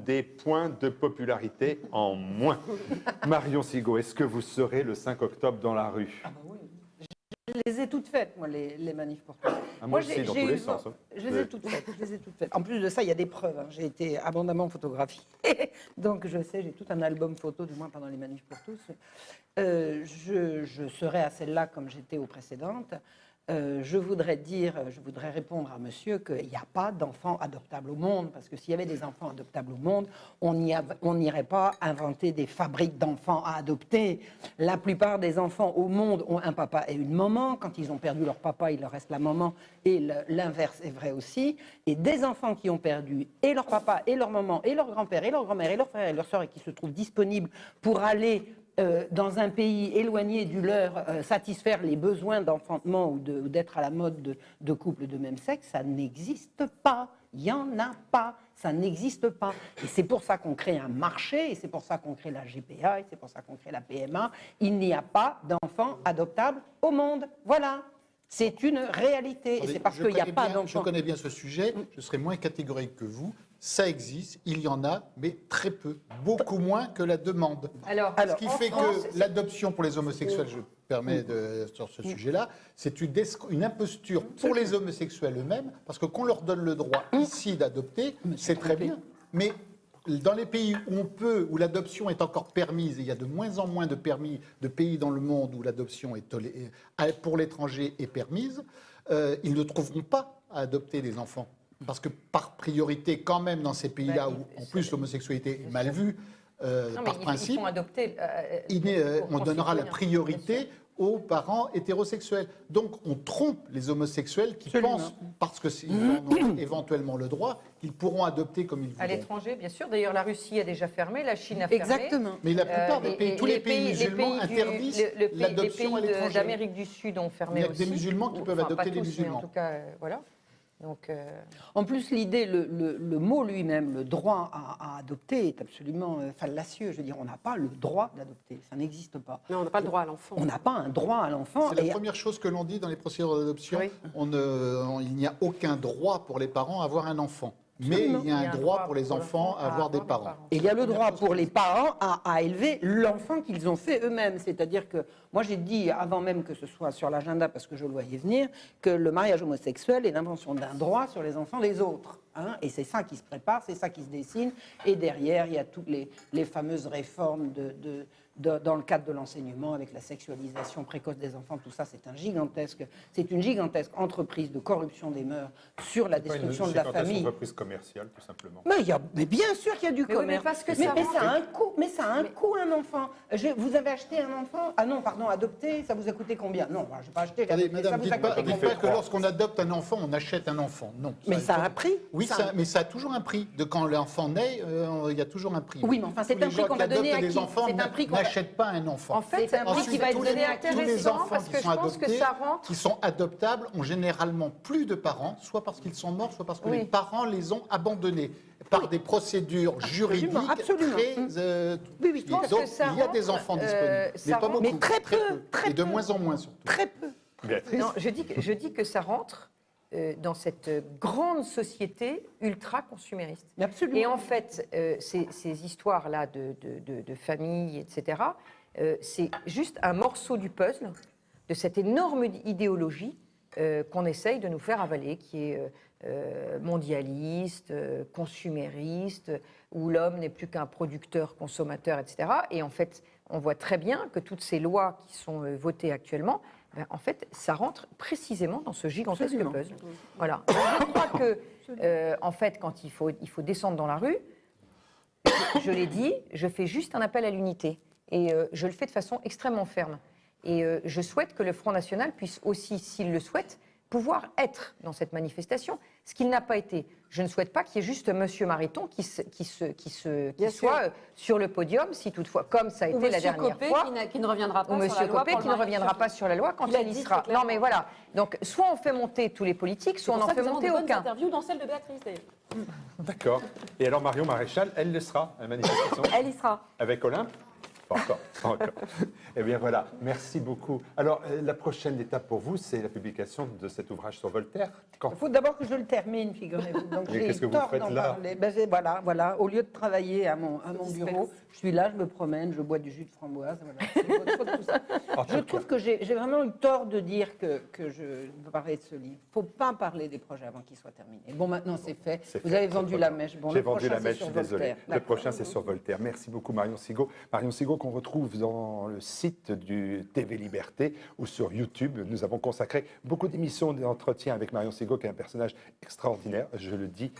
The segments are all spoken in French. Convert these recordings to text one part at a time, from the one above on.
des points de popularité en moins. Marion Sigaud, est-ce que vous serez le 5 octobre dans la rue? Ah bah oui. Je les ai toutes faites, moi, les manifs pour tous. Moi aussi, dans tous les sens. Je les ai toutes faites. En plus de ça, il y a des preuves. J'ai été abondamment photographiée. Donc, je sais, j'ai tout un album photo, du moins pendant les manifs pour tous. Je serai à celle-là comme j'étais aux précédentes. Je voudrais répondre à monsieur qu'il n'y a pas d'enfants adoptables au monde, parce que s'il y avait des enfants adoptables au monde, on n'irait pas inventer des fabriques d'enfants à adopter. La plupart des enfants au monde ont un papa et une maman. Quand ils ont perdu leur papa, il leur reste la maman, et l'inverse est vrai aussi. Et des enfants qui ont perdu et leur papa, et leur maman, et leur grand-père, et leur grand-mère, et leur frère, et leur soeur, et qui se trouvent disponibles pour aller dans un pays éloigné du leur, satisfaire les besoins d'enfantement ou d'être à la mode de couples de même sexe, ça n'existe pas. Il n'y en a pas. Ça n'existe pas. Et c'est pour ça qu'on crée un marché, et c'est pour ça qu'on crée la GPA, et c'est pour ça qu'on crée la PMA. Il n'y a pas d'enfants adoptables au monde. Voilà. C'est une réalité. Attendez, et c'est parce qu'il n'y a pas d'enfants. Je connais bien ce sujet, je serai moins catégorique que vous. Ça existe, il y en a, mais très peu. Beaucoup moins que la demande. Alors, ce qui fait que l'adoption pour les homosexuels, je me permets sur ce sujet-là, c'est une imposture pour les homosexuels eux-mêmes, parce que qu'on leur donne le droit ici d'adopter, c'est très bien. Mais dans les pays où on peut, où l'adoption est encore permise, et il y a de moins en moins de pays dans le monde où l'adoption pour l'étranger est permise, ils ne trouveront pas à adopter des enfants. Parce que par priorité, quand même, dans ces pays-là où, en plus, l'homosexualité est mal vue, par principe, ils font adopter, on donnera la priorité aux parents hétérosexuels. Donc, on trompe les homosexuels qui pensent, parce qu'ils en ont éventuellement le droit, qu'ils pourront adopter comme ils voudront. À l'étranger, bien sûr. D'ailleurs, la Russie a déjà fermé, la Chine a fermé. Exactement. Mais la plupart des pays, tous les pays musulmans interdisent l'adoption à l'étranger. Les pays d'Amérique du Sud ont fermé aussi. Il y a des musulmans qui peuvent adopter des musulmans. En tout cas, voilà. Donc, En plus, l'idée, le mot lui-même, le droit à adopter, est absolument fallacieux. Je veux dire, on n'a pas le droit d'adopter, ça n'existe pas. Non, on n'a pas le droit à l'enfant. On n'a pas un droit à l'enfant. C'est la première chose que l'on dit dans les procédures d'adoption. Oui. Il n'y a aucun droit pour les parents à avoir un enfant. Mais il y a un droit pour les enfants à avoir des parents. Et il y a le droit pour les parents à élever l'enfant qu'ils ont fait eux-mêmes. C'est-à-dire que moi j'ai dit, avant même que ce soit sur l'agenda, parce que je le voyais venir, que le mariage homosexuel est l'invention d'un droit sur les enfants des autres. Et c'est ça qui se prépare, c'est ça qui se dessine. Et derrière, il y a toutes les fameuses réformes dans le cadre de l'enseignement, avec la sexualisation précoce des enfants. Tout ça, c'est une gigantesque entreprise de corruption des mœurs sur la destruction de la famille. C'est une entreprise commerciale, tout simplement. Mais bien sûr qu'il y a du commerce. Mais ça a un coût. Mais ça a un coût, un enfant. Vous avez acheté un enfant? Ah non, pardon, adopté, ça vous a coûté combien? Non, je n'ai pas acheté. Attendez, madame, ça vous a coûté dites pas que lorsqu'on adopte un enfant, on achète un enfant. Non. Mais ça a un prix. Oui, mais ça a toujours un prix. De quand l'enfant naît, il y a toujours un prix. Oui, mais enfin, c'est un prix qu'on va donner à qui? Les enfants n'achètent pas un enfant. En fait, c'est un prix qui va être donné à tous les enfants parce que je pense que ça rentre. qui sont adoptables ont généralement plus de parents, soit parce qu'ils sont morts, soit parce que les parents les ont abandonnés par des procédures juridiques très... Oui, je pense donc, que ça il y a des enfants disponibles, mais pas beaucoup. Mais très peu. Et de moins en moins, surtout. Très peu. Non, je dis que ça rentre dans cette grande société ultra-consumériste. Absolument. Et en fait, ces histoires-là de famille, etc., c'est juste un morceau du puzzle de cette énorme idéologie qu'on essaye de nous faire avaler, qui est mondialiste, consumériste, où l'homme n'est plus qu'un producteur, consommateur, etc. Et en fait, on voit très bien que toutes ces lois qui sont votées actuellement, en fait, ça rentre précisément dans ce gigantesque puzzle. Voilà. Je crois que, en fait, quand il faut descendre dans la rue, je l'ai dit, je fais juste un appel à l'unité. Et je le fais de façon extrêmement ferme. Et je souhaite que le Front National puisse aussi, s'il le souhaite, pouvoir être dans cette manifestation, ce qu'il n'a pas été. Je ne souhaite pas qu'il y ait juste M. Mariton qui soit sur le podium, si toutefois, comme ça a été la dernière fois. Qui ne reviendra pas ou M. Copé qui ne reviendra pas sur la loi quand il y sera. Non mais voilà. Donc soit on fait monter tous les politiques, soit on n'en fait monter aucun. Interview dans celle de Béatrice d'ailleurs. D'accord. Et alors Marion Maréchal, elle le sera à la manifestation? Elle y sera. Avec Olympe? Pas encore, pas encore. Eh bien voilà, merci beaucoup. Alors, la prochaine étape pour vous, c'est la publication de cet ouvrage sur Voltaire. Quand Il faut d'abord que je le termine, figurez-vous. Donc Mais j'ai qu'est-ce que vous tort faites d'en là parler. Voilà. Au lieu de travailler à mon bureau, je suis là, je me promène, je bois du jus de framboise. Voilà. C'est votre faute, tout ça. Je trouve que j'ai vraiment eu tort de dire que je veux parler de ce livre. Il ne faut pas parler des projets avant qu'ils soient terminés. Bon, maintenant c'est fait. Vous avez vendu la mèche. Bon, j'ai le vendu prochain, la mèche, c'est je suis sur désolé. Voltaire. Le D'accord. prochain, c'est sur Voltaire. Merci beaucoup, Marion Sigaud. Marion Sigaud, qu'on retrouve dans le site du TV Liberté ou sur YouTube. Nous avons consacré beaucoup d'émissions d'entretien avec Marion Sigaud, qui est un personnage extraordinaire. Je le dis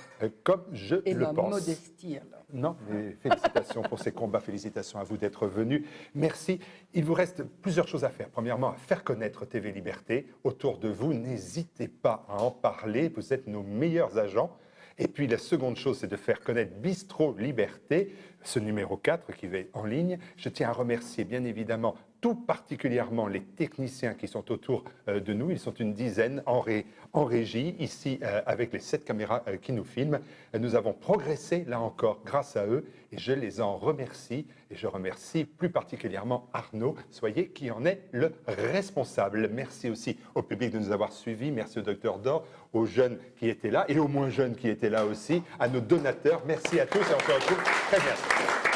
comme je Et le ma pense. modestie, alors. Non, mais félicitations pour ces combats, félicitations à vous d'être venus. Merci. Il vous reste plusieurs choses à faire. Premièrement, à faire connaître TV Liberté autour de vous. N'hésitez pas à en parler. Vous êtes nos meilleurs agents. Et puis la seconde chose, c'est de faire connaître Bistro Liberté, ce numéro 4 qui va en ligne. Je tiens à remercier bien évidemment tout particulièrement les techniciens qui sont autour de nous. Ils sont une dizaine en régie, ici avec les 7 caméras qui nous filment. Nous avons progressé là encore grâce à eux et je les en remercie. Et je remercie plus particulièrement Arnaud Soyer qui en est le responsable. Merci aussi au public de nous avoir suivis. Merci au docteur Dor, aux jeunes qui étaient là et aux moins jeunes qui étaient là aussi, à nos donateurs. Merci à tous et on se retrouve très bientôt.